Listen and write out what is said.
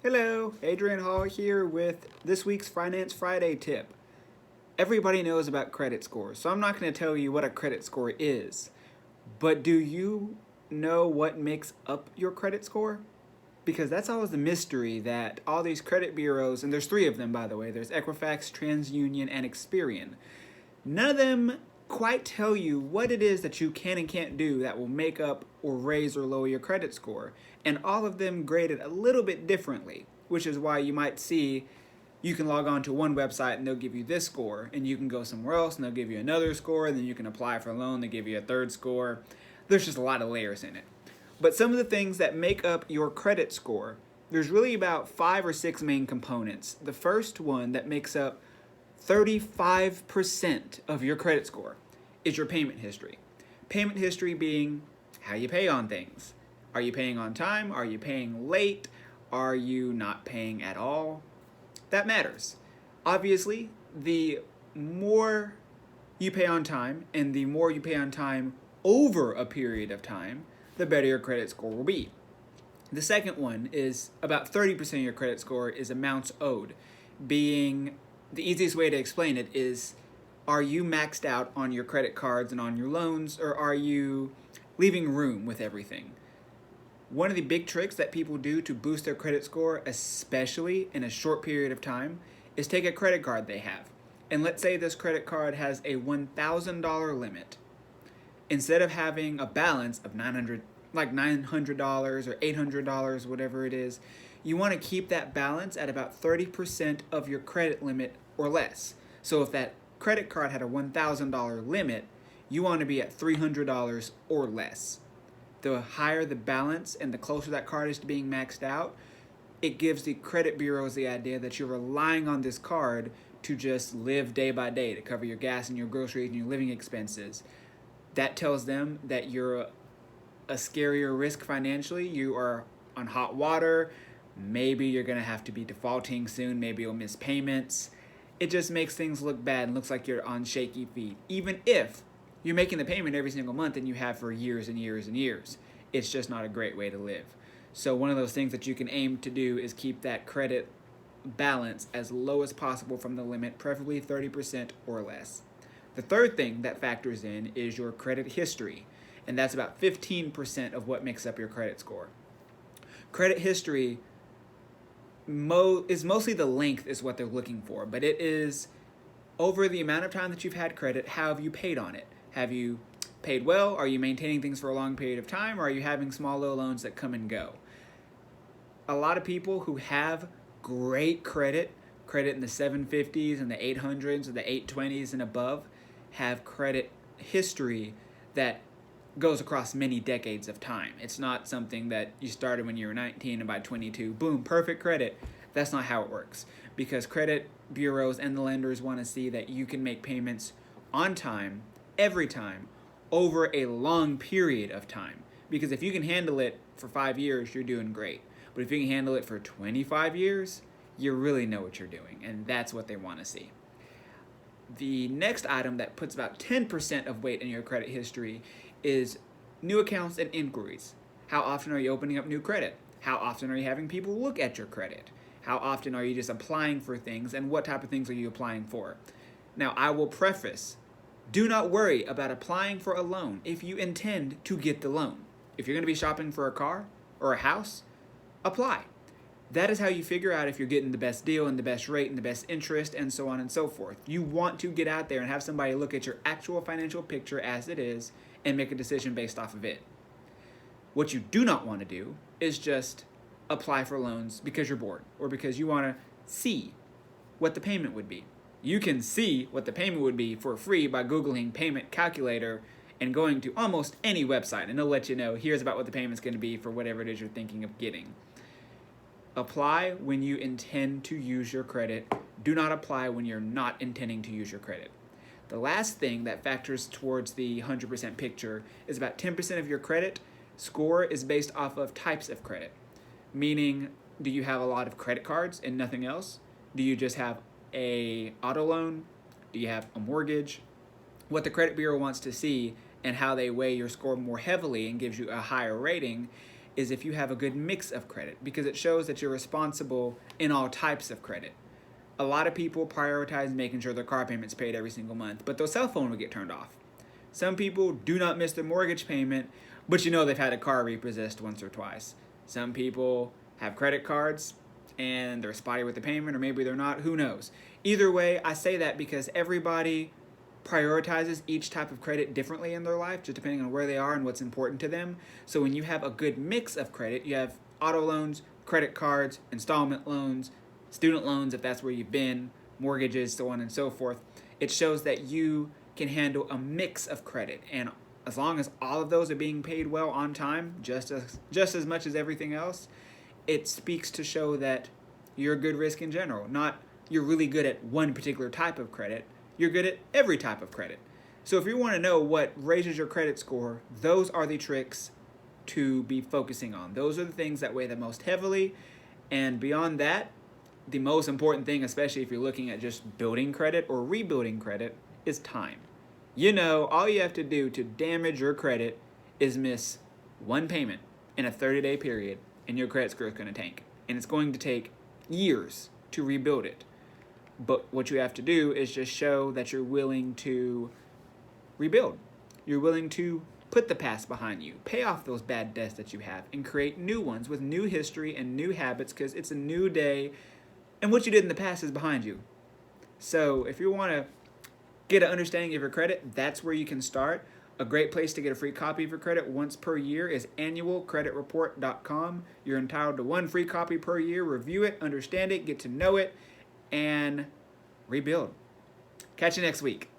Hello, Adrian Hall here with this week's Finance Friday tip. Everybody knows about credit scores, so I'm not going to tell you what a credit score is. But do you know what makes up your credit score? Because that's always the mystery that all these credit bureaus, and there's three of them by the way, there's Equifax, TransUnion, and Experian. None of them quite tell you what it is that you can and can't do that will make up or raise or lower your credit score. And all of them grade it a little bit differently, which is why you might see you can log on to one website and they'll give you this score, and you can go somewhere else and they'll give you another score, and then you can apply for a loan, they give you a third score. There's just a lot of layers in it. But some of the things that make up your credit score, there's really about 5 or 6 main components. The first one that makes up 35% of your credit score is your payment history. Payment history being how you pay on things. Are you paying on time? Are you paying late? Are you not paying at all? That matters. Obviously, the more you pay on time and the more you pay on time over a period of time, the better your credit score will be. The second one is about 30% of your credit score is amounts owed, being the easiest way to explain it is, are you maxed out on your credit cards and on your loans, or are you leaving room with everything? One of the big tricks that people do to boost their credit score, especially in a short period of time, is take a credit card they have. And let's say this credit card has a $1,000 limit. Instead of having a balance of $900 or $800, whatever it is, you want to keep that balance at about 30% of your credit limit or less. So if that credit card had a $1,000 limit, you want to be at $300 or less. The higher the balance and the closer that card is to being maxed out, it gives the credit bureaus the idea that you're relying on this card to just live day by day, to cover your gas and your groceries and your living expenses. That tells them that you're a scarier risk financially. You are on hot water. Maybe you're going to have to be defaulting soon. Maybe you'll miss payments. It just makes things look bad and looks like you're on shaky feet, even if you're making the payment every single month and you have for years and years and years. It's just not a great way to live. So one of those things that you can aim to do is keep that credit balance as low as possible from the limit, preferably 30% or less. The third thing that factors in is your credit history, and that's about 15% of what makes up your credit score. Credit history is mostly the length is what they're looking for, but it is over the amount of time that you've had credit, how have you paid on it? Have you paid well? Are you maintaining things for a long period of time? Or are you having small little loans that come and go? A lot of people who have great credit in the 750s and the 800s or the 820s and above, have credit history that goes across many decades of time. It's not something that you started when you were 19 and by 22, boom, perfect credit. That's not how it works, because credit bureaus and the lenders want to see that you can make payments on time, every time, over a long period of time. Because if you can handle it for 5 years, you're doing great. But if you can handle it for 25 years, you really know what you're doing, and that's what they want to see. The next item that puts about 10% of weight in your credit history is new accounts and inquiries. How often are you opening up new credit? How often are you having people look at your credit? How often are you just applying for things, and what type of things are you applying for? Now, I will preface, do not worry about applying for a loan if you intend to get the loan. If you're going to be shopping for a car or a house, apply. That is how you figure out if you're getting the best deal and the best rate and the best interest and so on and so forth. You want to get out there and have somebody look at your actual financial picture as it is and make a decision based off of it. What you do not want to do is just apply for loans because you're bored or because you want to see what the payment would be. You can see what the payment would be for free by Googling payment calculator and going to almost any website, and they'll let you know, here's about what the payment's going to be for whatever it is you're thinking of getting. Apply when you intend to use your credit. Do not apply when you're not intending to use your credit. The last thing that factors towards the 100% picture is about 10% of your credit score is based off of types of credit. Meaning, do you have a lot of credit cards and nothing else? Do you just have a auto loan? Do you have a mortgage? What the credit bureau wants to see and how they weigh your score more heavily and gives you a higher rating is if you have a good mix of credit, because it shows that you're responsible in all types of credit. A lot of people prioritize making sure their car payment's paid every single month, but their cell phone will get turned off. Some people do not miss their mortgage payment, but they've had a car repossessed once or twice. Some people have credit cards and they're spotty with the payment, or maybe they're not, who knows. Either way, I say that because everybody prioritizes each type of credit differently in their life, just depending on where they are and what's important to them. So when you have a good mix of credit, you have auto loans, credit cards, installment loans, student loans if that's where you've been, mortgages, so on and so forth. It shows that you can handle a mix of credit, and as long as all of those are being paid well on time, just as much as everything else, it speaks to show that you're a good risk in general. Not you're really good at one particular type of credit, you're good at every type of credit. So if you want to know what raises your credit score, those are the tricks to be focusing on. Those are the things that weigh the most heavily, and beyond that, the most important thing, especially if you're looking at just building credit or rebuilding credit, is time. All you have to do to damage your credit is miss one payment in a 30-day period, and your credit score is going to tank. And it's going to take years to rebuild it. But what you have to do is just show that you're willing to rebuild. You're willing to put the past behind you, pay off those bad debts that you have, and create new ones with new history and new habits, because it's a new day, and what you did in the past is behind you. So if you want to get an understanding of your credit, that's where you can start. A great place to get a free copy of your credit once per year is annualcreditreport.com. You're entitled to one free copy per year. Review it, understand it, get to know it, and rebuild. Catch you next week.